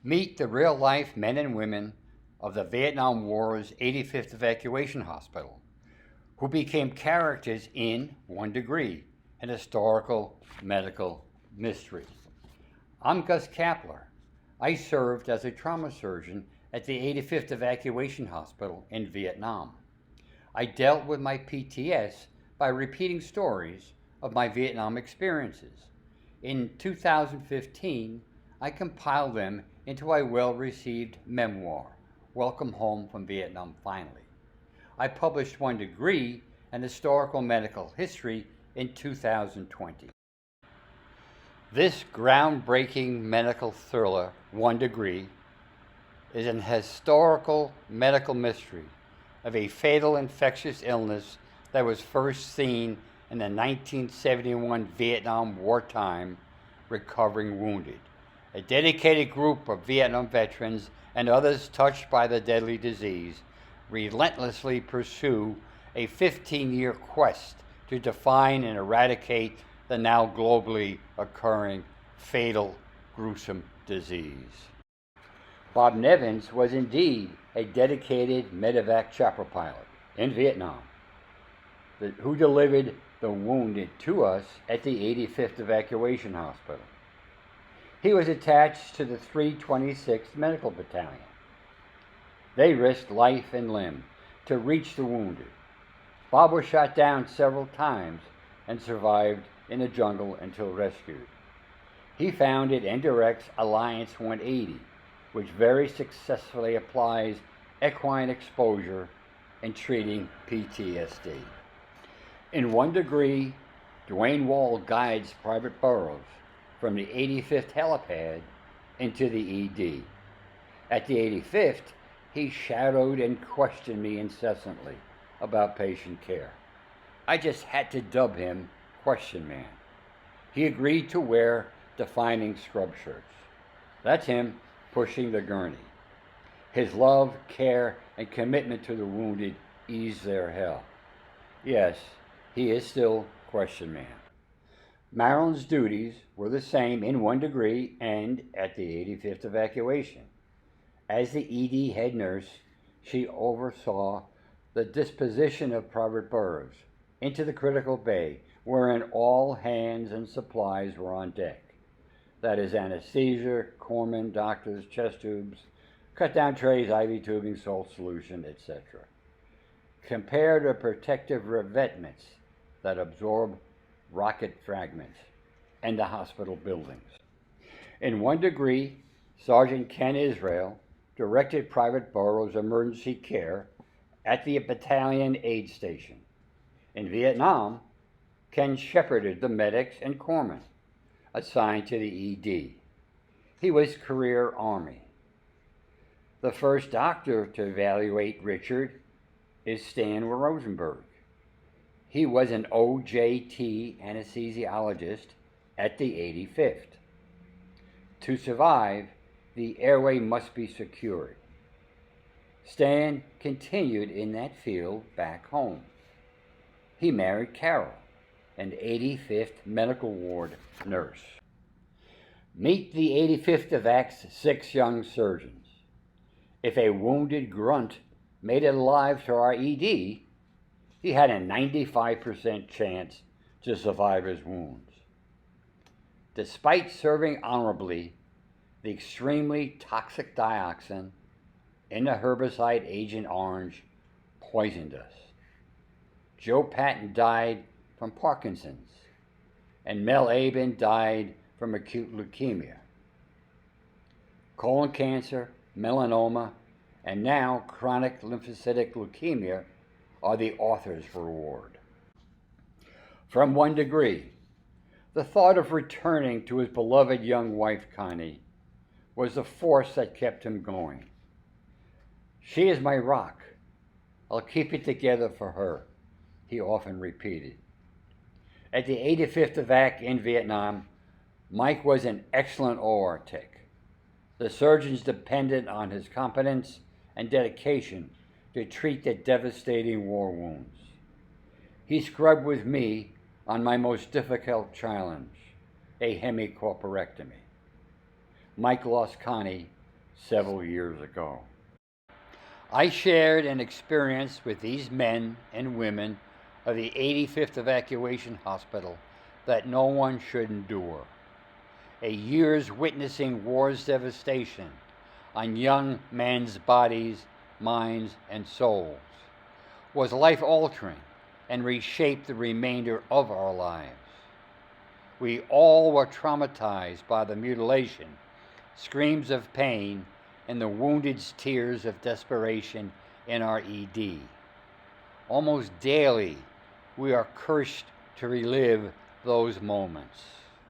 Meet the real-life men and women of the Vietnam War's 85th Evacuation Hospital, who became characters in One Degree, an historical medical mystery. I'm Gus Kapler. I served as a trauma surgeon at the 85th Evacuation Hospital in Vietnam. I dealt with my PTS by repeating stories of my Vietnam experiences. In 2015, I compiled them into a well-received memoir, Welcome Home from Vietnam Finally. I published One Degree, an historical medical history, in 2020. This groundbreaking medical thriller, One Degree, is an historical medical mystery of a fatal infectious illness that was first seen in the 1971 Vietnam wartime recovering wounded. A dedicated group of Vietnam veterans and others touched by the deadly disease relentlessly pursue a 15-year quest to define and eradicate the now globally occurring fatal, gruesome disease. Bob Nevins was indeed a dedicated medevac chopper pilot in Vietnam who delivered the wounded to us at the 85th Evacuation Hospital. He was attached to the 326th Medical Battalion. They risked life and limb to reach the wounded. Bob was shot down several times and survived in the jungle until rescued. He founded and directs Alliance 180, which very successfully applies equine exposure in treating PTSD. In One Degree, Dwayne Wall guides Private Burroughs from the 85th helipad into the ED. At the 85th, he shadowed and questioned me incessantly about patient care. I just had to dub him Question Man. He agreed to wear defining scrub shirts. That's him pushing the gurney. His love, care, and commitment to the wounded eased their hell. Yes, he is still Question Man. Marilyn's duties were the same in One Degree and at the 85th Evacuation. As the ED head nurse, she oversaw the disposition of Private Burroughs into the critical bay, wherein all hands and supplies were on deck. That is anesthesia, corpsmen, doctors, chest tubes, cut-down trays, IV tubing, salt solution, etc. Compare to protective revetments that absorb rocket fragments and the hospital buildings. In One Degree, Sergeant Ken Israel directed Private Burroughs' emergency care at the battalion aid station. In Vietnam, Ken shepherded the medics and corpsmen assigned to the ED. He was career Army. The first doctor to evaluate Richard is Stan Rosenberg. He was an OJT anesthesiologist at the 85th. To survive, the airway must be secured. Stan continued in that field back home. He married Carol, an 85th medical ward nurse. Meet the 85th Evac's 6 young surgeons. If a wounded grunt made it alive to our ED, he had a 95% chance to survive his wounds. Despite serving honorably, the extremely toxic dioxin in the herbicide Agent Orange poisoned us. Joe Patton died from Parkinson's, and Mel Abin died from acute leukemia. Colon cancer, melanoma, and now chronic lymphocytic leukemia are the author's reward. From One Degree, the thought of returning to his beloved young wife, Connie, was the force that kept him going. She is my rock. I'll keep it together for her, he often repeated. At the 85th Evac in Vietnam, Mike was an excellent OR tech. The surgeons depended on his competence and dedication to treat the devastating war wounds. He scrubbed with me on my most difficult challenge, a hemicorporectomy. Mike lost Connie several years ago. I shared an experience with these men and women of the 85th Evacuation Hospital that no one should endure. A year's witnessing war's devastation on young men's bodies, minds, and souls was life-altering and reshaped the remainder of our lives. We all were traumatized by the mutilation, screams of pain, and the wounded's tears of desperation in our ED. Almost daily, we are cursed to relive those moments.